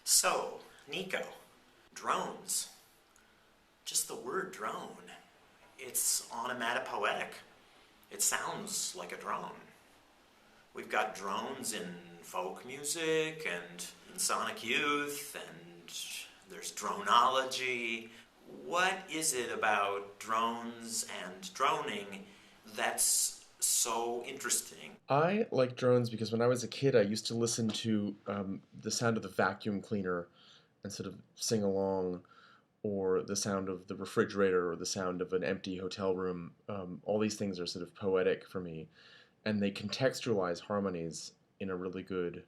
So, Nico, drones. Just the word drone. It's onomatopoetic. It sounds like a drone. We've got drones in folk music and in sonic youth, and there's dronology. What is it about drones and droning that's so interesting? I like drones because when I was a kid, I used to listen to the sound of the vacuum cleaner and sort of sing along, or the sound of the refrigerator, or the sound of an empty hotel room. All these things are sort of poetic for me, and they contextualize harmonies in a really good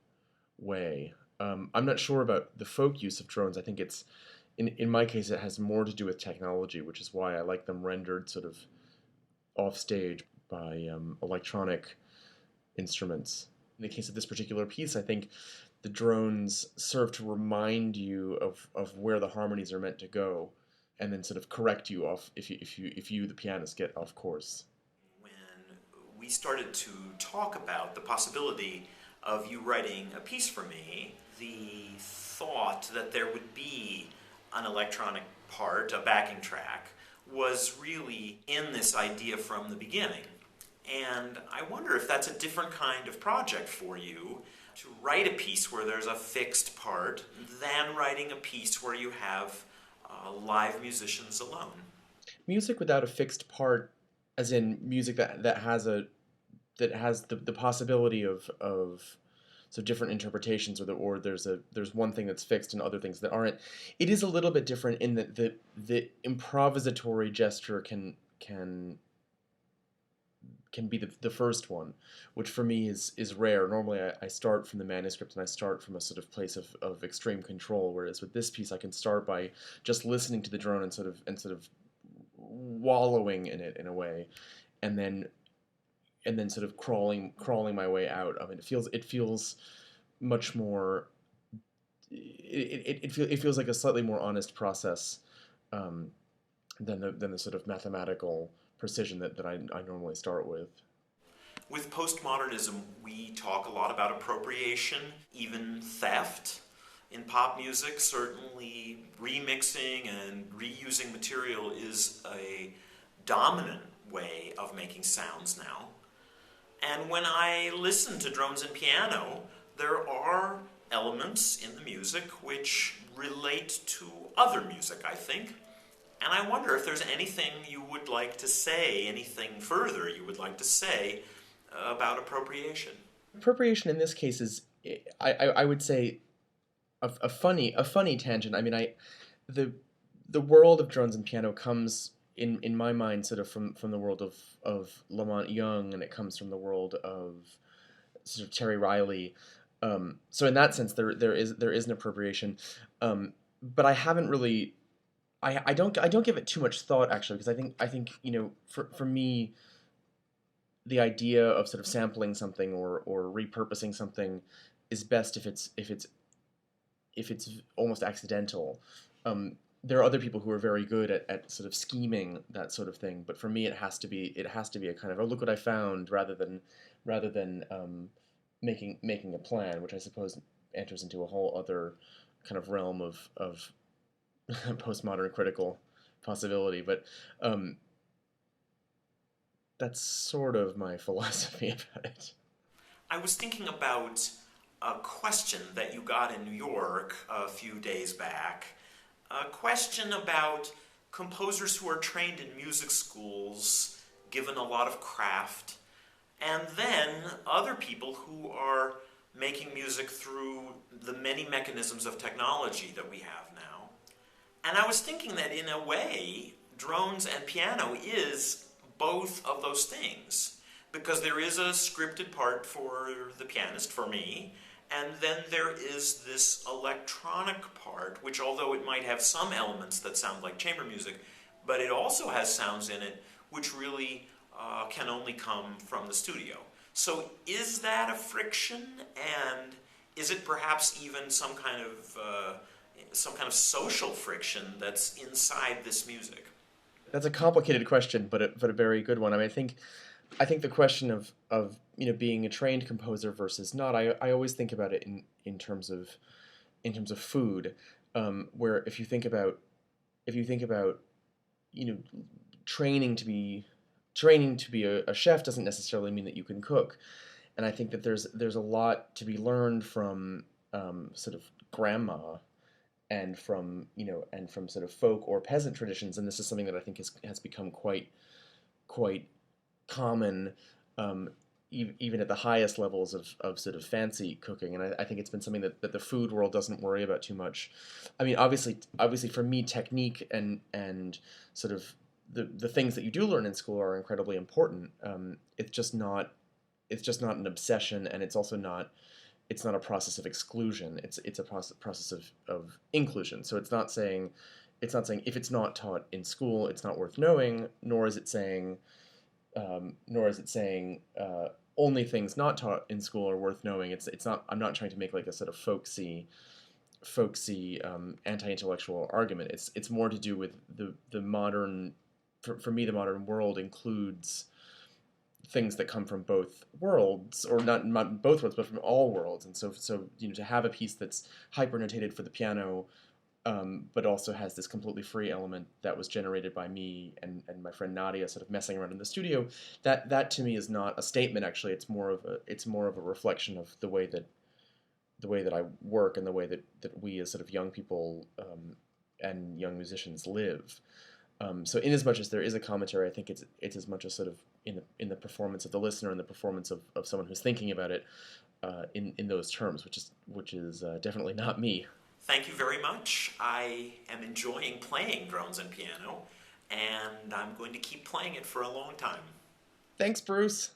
way. I'm not sure about the folk use of drones. I think in my case, it has more to do with technology, which is why I like them rendered sort of off stage by electronic instruments. In the case of this particular piece, I think the drones serve to remind you of where the harmonies are meant to go, and then sort of correct you off if you the pianist get off course. When we started to talk about the possibility of you writing a piece for me, the thought that there would be an electronic part, a backing track, was really in this idea from the beginning. And I wonder if that's a different kind of project for you, to write a piece where there's a fixed part than writing a piece where you have live musicians alone. Music without a fixed part, as in music that has the possibility of so different interpretations, or there's one thing that's fixed and other things that aren't. It is a little bit different in that the improvisatory gesture can be the first one, which for me is rare. Normally I start from the manuscript, and I start from a sort of place of extreme control, whereas with this piece I can start by just listening to the drone and sort of wallowing in it in a way, and then sort of crawling my way out of it. It feels much more. It feels like a slightly more honest process, um, than the sort of mathematical precision that I normally start with. With postmodernism, we talk a lot about appropriation, even theft. In pop music, certainly remixing and reusing material is a dominant way of making sounds now. And when I listen to drones and piano, there are elements in the music which relate to other music, I think. And I wonder if there's anything you would like to say, anything further you would like to say about appropriation. Appropriation in this case is, I would say, a funny tangent. I mean, the world of drones and piano comes in my mind sort of from the world of Lamont Young, and it comes from the world of sort of Terry Riley. So in that sense, there is an appropriation, but I haven't really. I don't give it too much thought, actually, because I think for me, the idea of sort of sampling something, or repurposing something is best if it's almost accidental. There are other people who are very good at sort of scheming that sort of thing, but for me it has to be a kind of, oh, look what I found, rather than making a plan, which I suppose enters into a whole other kind of realm of postmodern critical possibility. But that's sort of my philosophy about it. I was thinking about a question that you got in New York a few days back. A question about composers who are trained in music schools, given a lot of craft, and then other people who are making music through the many mechanisms of technology that we have now. And I was thinking that in a way, drones and piano is both of those things, because there is a scripted part for the pianist, for me, and then there is this electronic part, which, although it might have some elements that sound like chamber music, but it also has sounds in it which really can only come from the studio. So is that a friction, and is it perhaps even some kind of social friction that's inside this music? That's a complicated question, but a very good one. I mean, I think the question of being a trained composer versus not. I always think about it in terms of in terms of food, where if you think about you know training to be a chef doesn't necessarily mean that you can cook, and I think that there's a lot to be learned from sort of grandma and from sort of folk or peasant traditions, and this is something that I think has become quite common, um, even at the highest levels of sort of fancy cooking. And I think it's been something that the food world doesn't worry about too much. I mean, obviously for me, technique and sort of the things that you do learn in school are incredibly important. It's just not an obsession, and it's not a process of exclusion. It's a process of inclusion. So it's not saying if it's not taught in school, it's not worth knowing, nor is it saying only things not taught in school are worth knowing. It's not. I'm not trying to make like a sort of folksy anti-intellectual argument. It's more to do with the modern. For me, the modern world includes things that come from both worlds, or not both worlds, but from all worlds. And so to have a piece that's hyper notated for the piano, but also has this completely free element that was generated by me and my friend Nadia sort of messing around in the studio. That to me is not a statement. Actually, it's more of a reflection of the way that I work and the way that we as sort of young people and young musicians live. So in as much as there is a commentary, I think it's as much as sort of in the performance of the listener and the performance of someone who's thinking about it in those terms, which is definitely not me. Thank you very much. I am enjoying playing drums and piano, and I'm going to keep playing it for a long time. Thanks, Bruce.